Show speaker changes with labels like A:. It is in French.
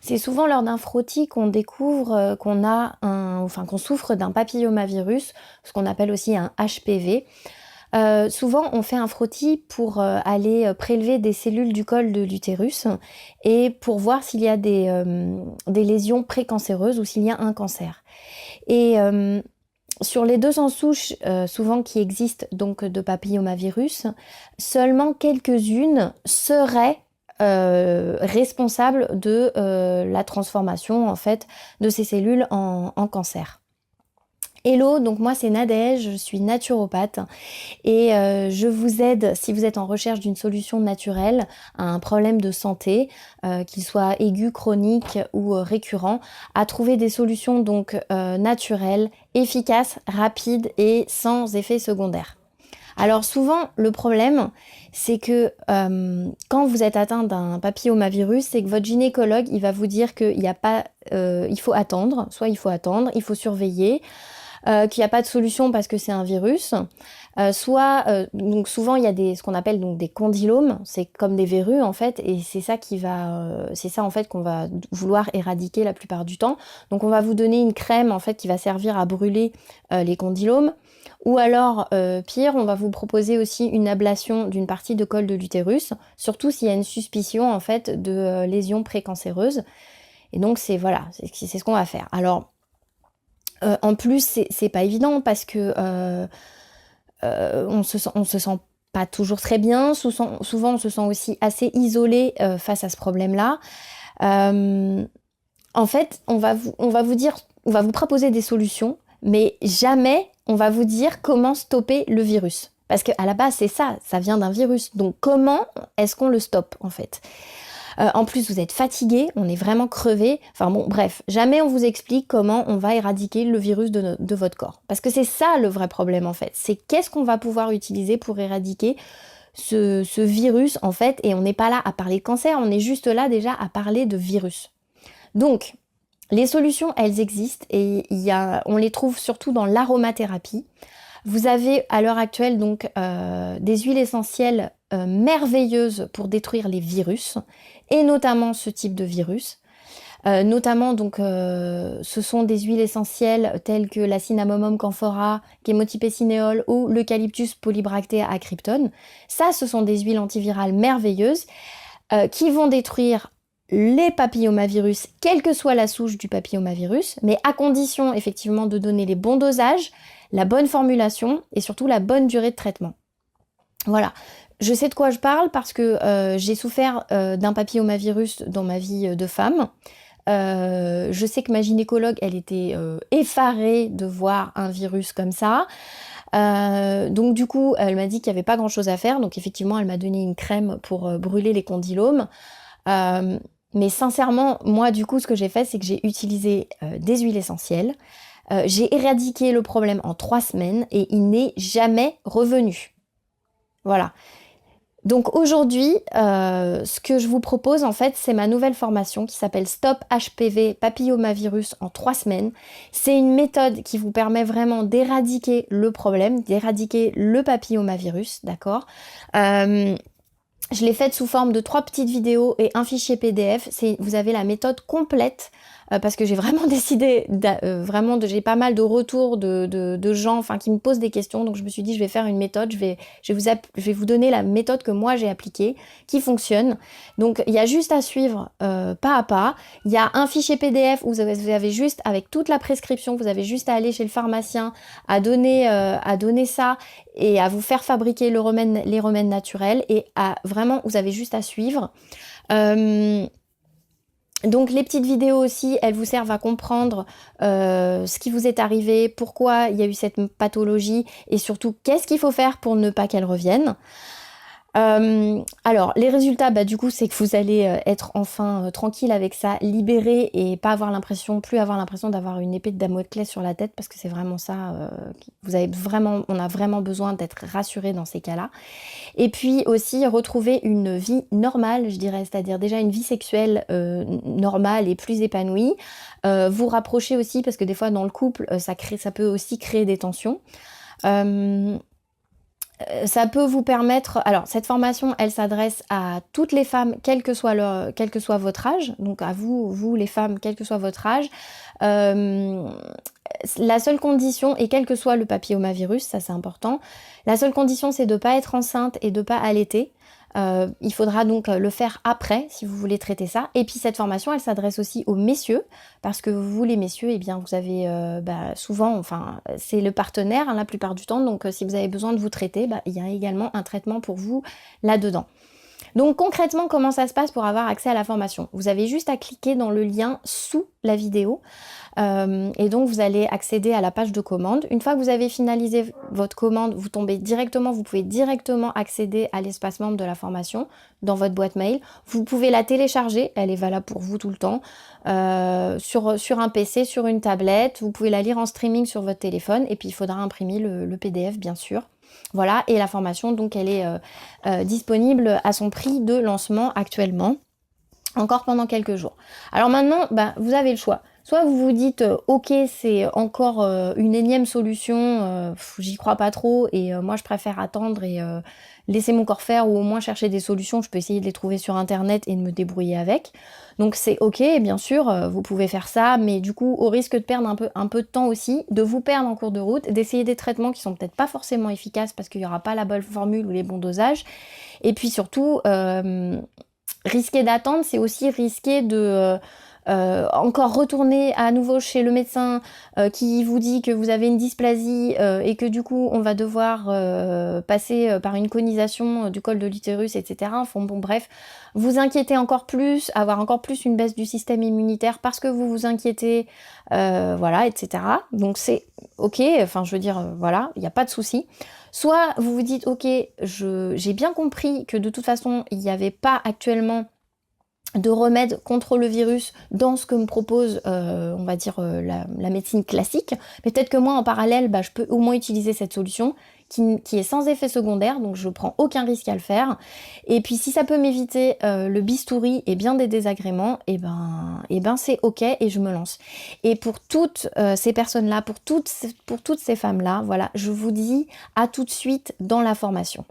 A: C'est souvent lors d'un frottis qu'on découvre qu'on souffre d'un papillomavirus, ce qu'on appelle aussi un HPV. Souvent, on fait un frottis pour aller prélever des cellules du col de l'utérus et pour voir s'il y a des lésions précancéreuses ou s'il y a un cancer. Et sur les 200 souches souvent qui existent donc de papillomavirus, seulement quelques-unes seraient responsables de la transformation en fait de ces cellules en cancer. Hello, donc moi c'est Nadège, je suis naturopathe et je vous aide si vous êtes en recherche d'une solution naturelle à un problème de santé, qu'il soit aigu, chronique ou récurrent, à trouver des solutions donc naturelles, efficaces, rapides et sans effets secondaires. Alors souvent le problème c'est que quand vous êtes atteint d'un papillomavirus, c'est que votre gynécologue il va vous dire qu'il n'y a pas, il faut attendre, soit il faut attendre, il faut surveiller, qu'il n'y a pas de solution parce que c'est un virus, donc souvent il y a ce qu'on appelle donc des condylomes, c'est comme des verrues en fait, et c'est ça c'est ça en fait qu'on va vouloir éradiquer la plupart du temps. Donc on va vous donner une crème en fait qui va servir à brûler les condylomes, ou alors pire, on va vous proposer aussi une ablation d'une partie de col de l'utérus, surtout s'il y a une suspicion en fait de lésions précancéreuses. Et donc c'est ce qu'on va faire. Alors en plus, c'est pas évident parce que on se sent pas toujours très bien. Souvent, on se sent aussi assez isolé face à ce problème-là. En fait, on va vous proposer des solutions, mais jamais on va vous dire comment stopper le virus. Parce qu'à la base, c'est ça vient d'un virus. Donc comment est-ce qu'on le stoppe en fait ? En plus, vous êtes fatigué, on est vraiment crevé. Enfin bon, bref, jamais on vous explique comment on va éradiquer le virus de votre corps. Parce que c'est ça le vrai problème en fait. C'est qu'est-ce qu'on va pouvoir utiliser pour éradiquer ce virus en fait. Et on n'est pas là à parler de cancer, on est juste là déjà à parler de virus. Donc, les solutions, elles existent et on les trouve surtout dans l'aromathérapie. Vous avez à l'heure actuelle donc des huiles essentielles merveilleuses pour détruire les virus, et notamment ce type de virus. Notamment donc ce sont des huiles essentielles telles que la Cinnamomum camphora, Chemotipecineol ou l'Eucalyptus polybractea acryptone. Ça, ce sont des huiles antivirales merveilleuses qui vont détruire les papillomavirus, quelle que soit la souche du papillomavirus, mais à condition effectivement de donner les bons dosages, la bonne formulation et surtout la bonne durée de traitement. Voilà. Je sais de quoi je parle parce que j'ai souffert d'un papillomavirus dans ma vie de femme. Je sais que ma gynécologue, elle était effarée de voir un virus comme ça. Donc du coup, elle m'a dit qu'il n'y avait pas grand-chose à faire. Donc effectivement, elle m'a donné une crème pour brûler les condylomes. Mais sincèrement, moi du coup, ce que j'ai fait, c'est que j'ai utilisé des huiles essentielles. J'ai éradiqué le problème en 3 semaines et il n'est jamais revenu. Voilà. Donc aujourd'hui, ce que je vous propose en fait, c'est ma nouvelle formation qui s'appelle Stop HPV Papillomavirus en 3 semaines. C'est une méthode qui vous permet vraiment d'éradiquer le problème, d'éradiquer le papillomavirus, d'accord ? Je l'ai faite sous forme de 3 petites vidéos et un fichier PDF. Vous avez la méthode complète parce que j'ai vraiment décidé, j'ai pas mal de retours de gens qui me posent des questions. Donc je me suis dit, je vais faire une méthode, je vais vous donner la méthode que moi j'ai appliquée, qui fonctionne. Donc il y a juste à suivre pas à pas. Il y a un fichier PDF où vous avez juste, avec toute la prescription, vous avez juste à aller chez le pharmacien, à donner ça et à vous faire fabriquer les remèdes naturels et vous avez juste à suivre. Donc les petites vidéos aussi, elles vous servent à comprendre ce qui vous est arrivé, pourquoi il y a eu cette pathologie et surtout qu'est-ce qu'il faut faire pour ne pas qu'elle revienne. Alors les résultats, du coup, c'est que vous allez être enfin tranquille avec ça, libéré et plus avoir l'impression d'avoir une épée de Damoclès sur la tête, parce que c'est vraiment ça. On a vraiment besoin d'être rassuré dans ces cas-là. Et puis aussi retrouver une vie normale, je dirais, c'est-à-dire déjà une vie sexuelle normale et plus épanouie. Vous rapprocher aussi, parce que des fois dans le couple, ça peut aussi créer des tensions. Ça peut vous permettre... Alors, cette formation, elle s'adresse à toutes les femmes, quel que soit votre âge. Donc, à vous les femmes, quel que soit votre âge. La seule condition, et quel que soit le papillomavirus, ça c'est important, la seule condition, c'est de ne pas être enceinte et de ne pas allaiter. Il faudra donc le faire après si vous voulez traiter ça. Et puis cette formation, elle s'adresse aussi aux messieurs, parce que vous les messieurs, eh bien vous avez souvent, enfin c'est le partenaire la plupart du temps, donc si vous avez besoin de vous traiter, il y a également un traitement pour vous là-dedans. Donc concrètement, comment ça se passe pour avoir accès à la formation? Vous avez juste à cliquer dans le lien sous la vidéo et donc vous allez accéder à la page de commande. Une fois que vous avez finalisé votre commande, vous pouvez directement accéder à l'espace membre de la formation dans votre boîte mail. Vous pouvez la télécharger, elle est valable pour vous tout le temps, sur un PC, sur une tablette. Vous pouvez la lire en streaming sur votre téléphone et puis il faudra imprimer le PDF bien sûr. Voilà, et la formation, donc, elle est disponible à son prix de lancement actuellement, encore pendant quelques jours. Alors maintenant, vous avez le choix. Soit vous vous dites, ok, c'est encore une énième solution, j'y crois pas trop, et moi je préfère attendre et laisser mon corps faire, ou au moins chercher des solutions, je peux essayer de les trouver sur internet et de me débrouiller avec. Donc c'est ok, bien sûr, vous pouvez faire ça, mais du coup, au risque de perdre un peu de temps aussi, de vous perdre en cours de route, d'essayer des traitements qui sont peut-être pas forcément efficaces parce qu'il n'y aura pas la bonne formule ou les bons dosages. Et puis surtout, risquer d'attendre, c'est aussi risquer de... encore retourner à nouveau chez le médecin qui vous dit que vous avez une dysplasie et que du coup on va devoir passer par une conisation du col de l'utérus, etc. Enfin bon bref, vous inquiétez encore plus, avoir encore plus une baisse du système immunitaire parce que vous vous inquiétez, voilà, etc. Donc c'est ok, enfin je veux dire, voilà, il n'y a pas de souci. Soit vous vous dites ok, j'ai bien compris que de toute façon il n'y avait pas actuellement de remèdes contre le virus dans ce que me propose, on va dire, la médecine classique. Mais peut-être que moi, en parallèle, je peux au moins utiliser cette solution qui est sans effet secondaire, donc je prends aucun risque à le faire. Et puis si ça peut m'éviter le bistouri et bien des désagréments, et ben c'est ok et je me lance. Et pour toutes ces personnes-là, pour toutes ces femmes-là, voilà, je vous dis à tout de suite dans la formation.